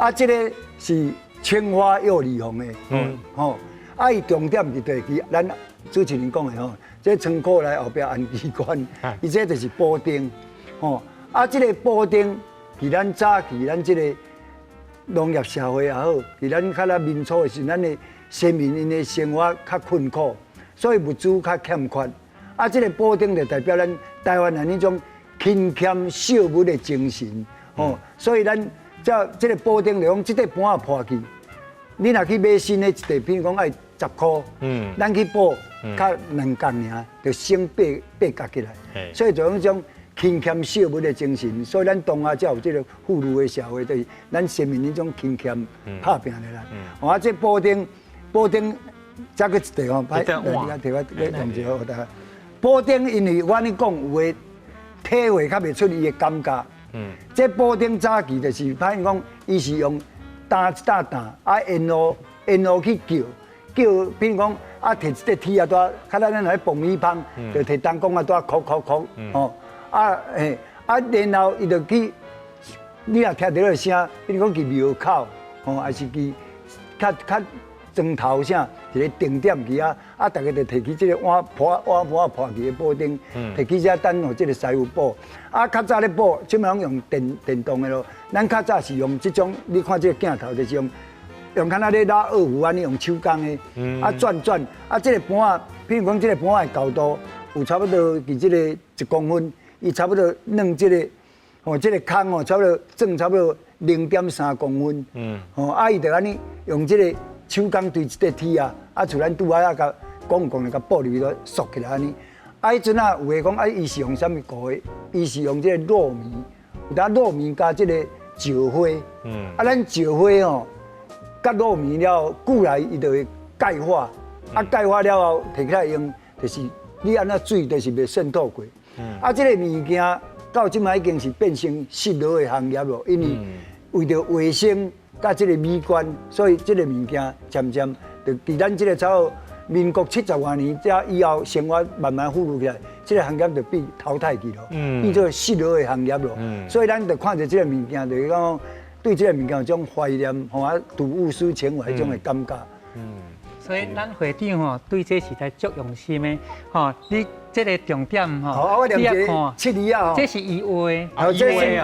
啊，这个是青花釉里红的，吼，啊，伊重点就在于咱主持人讲的吼，这仓库内后壁安机关，伊这就是布丁，吼，啊，这个布丁是咱早期咱这个农业社会也好，是咱较民初的时，咱的先民因的生活较困苦，所以物资较欠缺。啊，这个布丁就代表咱台湾人迄种勤俭孝物的精神，吼，所以咱这个布丁就讲，这块盘啊破去，你若去买新的一块，比如讲爱10块，咱去补，较2工尔，就省8角起来。所以就用这种勤俭孝物的精神，所以咱东亚才有这个富裕的社会，就是咱先民迄种勤俭打拼的啦。啊，这布丁再个一块吼，来，摕我用一下，大家。布丁因为我跟你讲，有诶体会较袂出伊的感觉。这布丁早期就是，歹讲，伊是用担一担担，啊沿路去叫，比如讲啊摕一块铁啊带，较咱来爆米香，就摕弹弓啊带扣，吼，然后伊就去，你若听到个声，比如讲去庙口，吼，还是去较砖头啥一个定点去啊，大家就摕起这个碗盘破去的布丁，摕起遮等互这个师傅补。啊，较早咧补，即摆用电动的咯。咱较早是用这种，你看这个镜头就是用看那咧拉二胡安尼用手工的，转，这个盘啊，比如讲这个盘的高度有差不多伫这个1公分，伊差不多弄这个，这个空差不多正差不多0.3公分，伊就安尼用这个。手工对一块铁啊，像咱拄仔甲讲的甲布入去咯，缩起来安尼。迄阵啊，有诶讲伊是用啥物糊的？伊是用这个糯米，有当糯米加这个石花。咱石花吼，甲糯米了久来，伊就会钙化。钙化了后，摕起来用，就是你安那水就是袂渗透过。这个物件到即摆已经是变成失落的行业咯，因为为着卫生。甲这个美观，所以这个物件渐渐就伫咱这个差不多民国70多年，这以后生活慢慢富裕起来，这个行业就被淘汰去了，变做失落的行业了。所以咱就看着这个物件，就是讲对这个物件有种怀念，吼啊，睹物思情怀种的感觉。所以咱会长吼对这是在足用心的，吼你。这个重点吼，你要看七字啊，这是伊画的，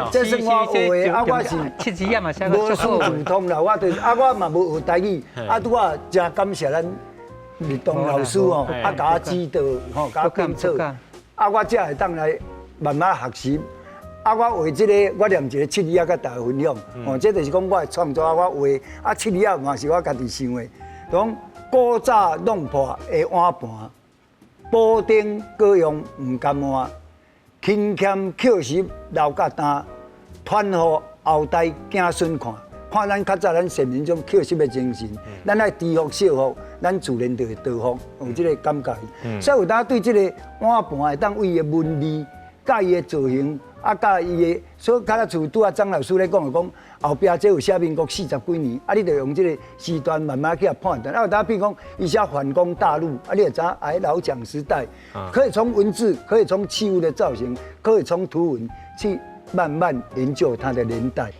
这是我画的，我是七字啊嘛，无书自通啦，我就是我嘛无学台语，拄啊真感谢咱立东老师吼，甲我指导吼，甲我鞭策，我才会当来慢慢学习。我画这个，我念一个七字甲大家分享，这就是讲我的创作，我画七字嘛是我家己想的，讲古早弄破的碗盘。布丁各样唔甘换，勤俭扣实留甲担，传予后代子孙看。看咱较早咱先民种扣实的精神，咱爱知福惜福，咱自然就会得福，有这个感觉。所以有当对这个碗盘会当为伊的纹理、甲伊的造型，甲伊的，所以较早拄啊张老师咧讲讲。后壁这有写民国40几年，你就用这个时段慢慢去判断。有当比如讲，伊写反攻大陆，你就知老蒋时代，可以从文字，可以从器物的造型，可以从图文去慢慢研究它的年代。